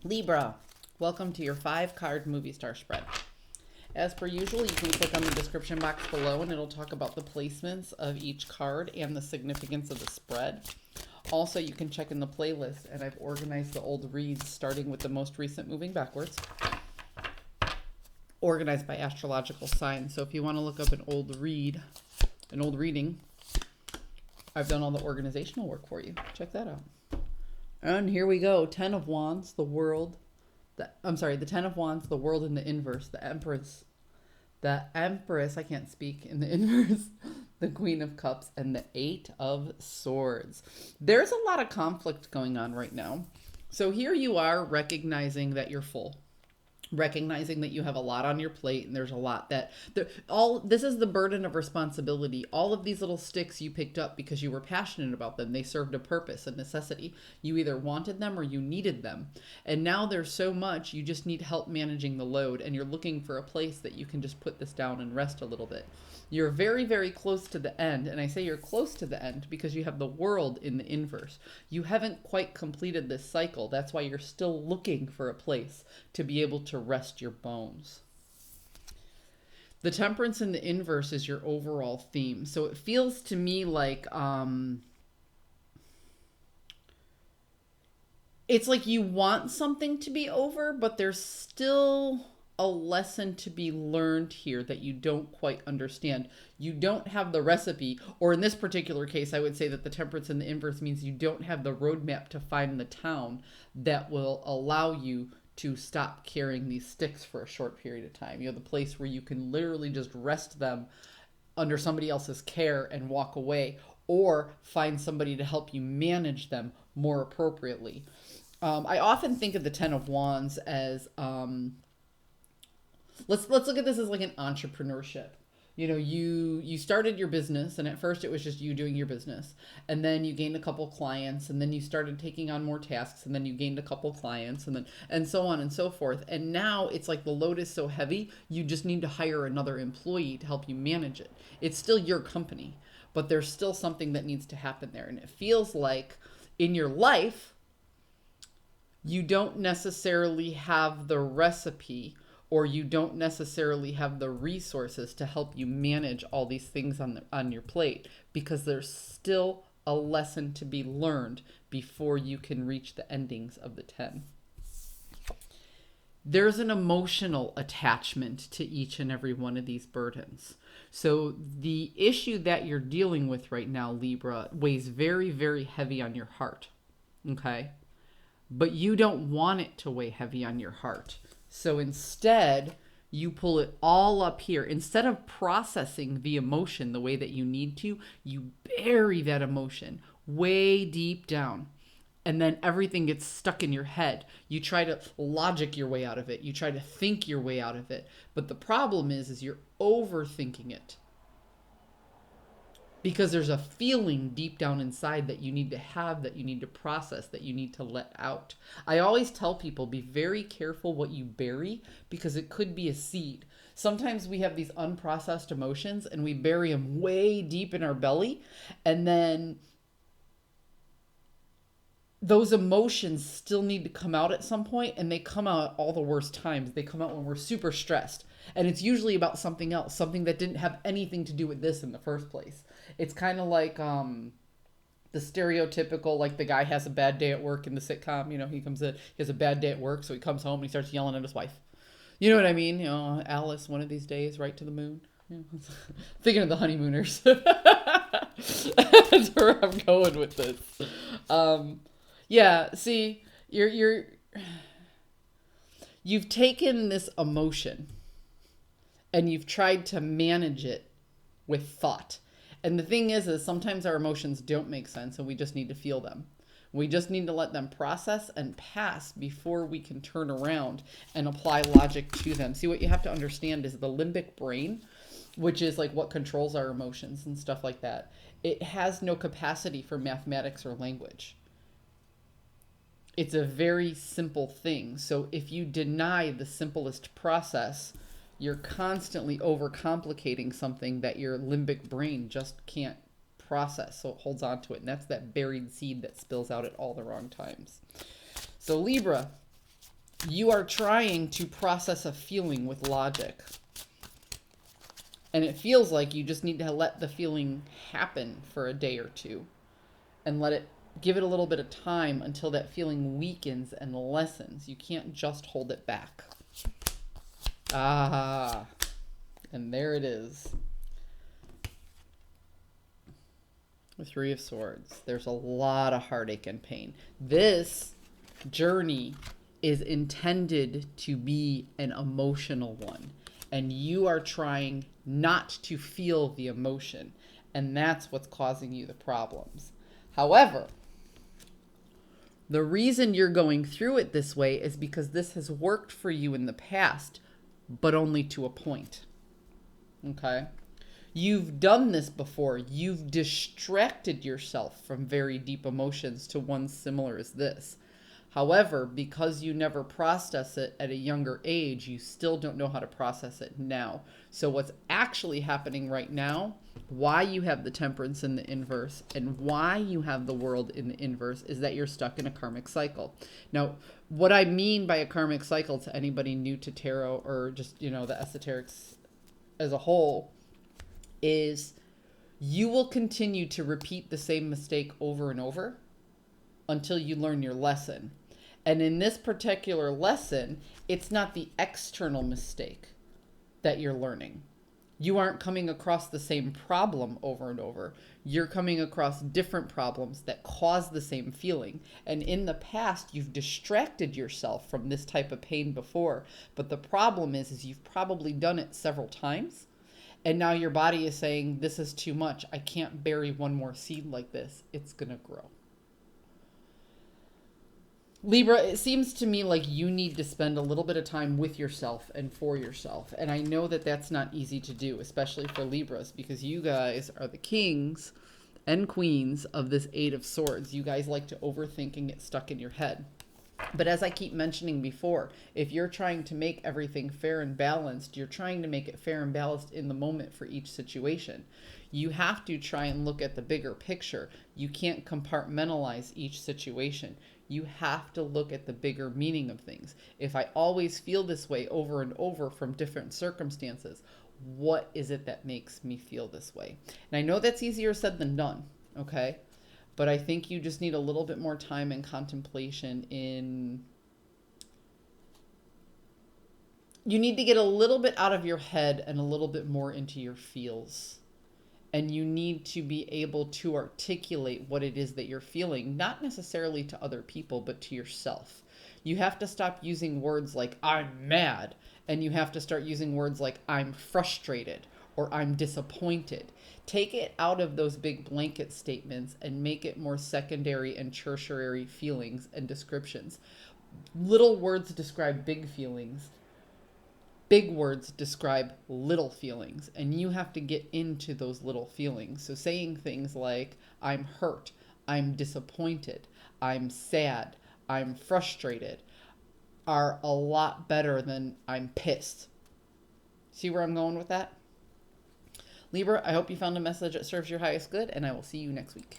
Libra, welcome to your 5-card movie star spread. As per usual, you can click on the description box below and it'll talk about the placements of each card and the significance of the spread. Also, you can check in the playlist, and I've organized the old reads starting with the most recent moving backwards, organized by astrological signs. So if you want to look up an old reading, I've done all the organizational work for you. Check that out. And here we go. 10 of Wands, the world. The 10 of Wands, the world in the inverse. The Empress, I can't speak in the inverse. The Queen of Cups, and the 8 of Swords. There's a lot of conflict going on right now. So here you are recognizing that you're full. Recognizing that you have a lot on your plate and there's a lot that this is the burden of responsibility. All of these little sticks you picked up because you were passionate about them. They served a purpose, a necessity. You either wanted them or you needed them. And now there's so much, you just need help managing the load, and you're looking for a place that you can just put this down and rest a little bit. You're very, very close to the end. And I say you're close to the end because you have the world in the inverse. You haven't quite completed this cycle. That's why you're still looking for a place to be able to rest your bones. The Temperance in the inverse is your overall theme. So it feels to me like it's like you want something to be over, but there's still a lesson to be learned here that you don't quite understand. You don't have the recipe, or in this particular case, I would say that the Temperance in the inverse means you don't have the roadmap to find the town that will allow you to stop carrying these sticks for a short period of time. You know, the place where you can literally just rest them under somebody else's care and walk away, or find somebody to help you manage them more appropriately. I often think of the 10 of Wands as let's look at this as like an entrepreneurship. You know, you started your business, and at first it was just you doing your business, and then you gained a couple clients, and then you started taking on more tasks, and then you gained a couple clients, and so on and so forth. And now it's like the load is so heavy, you just need to hire another employee to help you manage it. It's still your company, but there's still something that needs to happen there. And it feels like in your life, you don't necessarily have the recipe, or you don't necessarily have the resources to help you manage all these things on your plate, because there's still a lesson to be learned before you can reach the endings of the 10. There's an emotional attachment to each and every one of these burdens. So the issue that you're dealing with right now, Libra, weighs very, very heavy on your heart. Okay? But you don't want it to weigh heavy on your heart. So instead, you pull it all up here. Instead of processing the emotion the way that you need to, you bury that emotion way deep down. And then everything gets stuck in your head. You try to logic your way out of it. You try to think your way out of it. But the problem is you're overthinking it. Because there's a feeling deep down inside that you need to have, that you need to process, that you need to let out. I always tell people, be very careful what you bury, because it could be a seed. Sometimes we have these unprocessed emotions and we bury them way deep in our belly, and then those emotions still need to come out at some point, and they come out at all the worst times. They come out when we're super stressed, and it's usually about something else, something that didn't have anything to do with this in the first place. It's kind of like the stereotypical, like the guy has a bad day at work in the sitcom. You know, he comes in, he has a bad day at work, so he comes home and he starts yelling at his wife. You know what I mean? You know, Alice, one of these days, right to the moon. You know, thinking of the honeymooners. That's where I'm going with this. Yeah, see, you've taken this emotion and you've tried to manage it with thought. And the thing is sometimes our emotions don't make sense, and we just need to feel them. We just need to let them process and pass before we can turn around and apply logic to them. See, what you have to understand is the limbic brain, which is like what controls our emotions and stuff like that. It has no capacity for mathematics or language. It's a very simple thing. So if you deny the simplest process, you're constantly overcomplicating something that your limbic brain just can't process. So it holds on to it. And that's that buried seed that spills out at all the wrong times. So Libra, You are trying to process a feeling with logic. And it feels like you just need to let the feeling happen for a day or two and give it a little bit of time until that feeling weakens and lessens. You can't just hold it back. Ah, and there it is. The Three of Swords. There's a lot of heartache and pain. This journey is intended to be an emotional one, and you are trying not to feel the emotion, and that's what's causing you the problems. However, the reason you're going through it this way is because this has worked for you in the past, but only to a point. Okay? You've done this before. You've distracted yourself from very deep emotions to one similar as this. However, because you never processed it at a younger age, you still don't know how to process it now. So what's actually happening right now, why you have the Temperance in the inverse and why you have the World in the inverse, is that you're stuck in a karmic cycle. Now, what I mean by a karmic cycle to anybody new to tarot or just, the esoterics as a whole, is you will continue to repeat the same mistake over and over until you learn your lesson. And in this particular lesson, it's not the external mistake that you're learning. You aren't coming across the same problem over and over. You're coming across different problems that cause the same feeling. And in the past, you've distracted yourself from this type of pain before. But the problem is you've probably done it several times. And now your body is saying, this is too much. I can't bury one more seed like this. It's going to grow. Libra, it seems to me like you need to spend a little bit of time with yourself and for yourself. And I know that that's not easy to do, especially for Libras, because you guys are the kings and queens of this Eight of Swords. You guys like to overthink and get stuck in your head. But as I keep mentioning before, if you're trying to make everything fair and balanced, you're trying to make it fair and balanced in the moment for each situation. You have to try and look at the bigger picture. You can't compartmentalize each situation. You have to look at the bigger meaning of things. If I always feel this way over and over from different circumstances, what is it that makes me feel this way? And I know that's easier said than done, okay? But I think you just need a little bit more time and contemplation you need to get a little bit out of your head and a little bit more into your feels. And you need to be able to articulate what it is that you're feeling, not necessarily to other people, but to yourself. You have to stop using words like, I'm mad. And you have to start using words like, I'm frustrated or I'm disappointed. Take it out of those big blanket statements and make it more secondary and tertiary feelings and descriptions. Little words describe big feelings. Big words describe little feelings, and you have to get into those little feelings. So saying things like, I'm hurt, I'm disappointed, I'm sad, I'm frustrated, are a lot better than I'm pissed. See where I'm going with that? Libra, I hope you found a message that serves your highest good, and I will see you next week.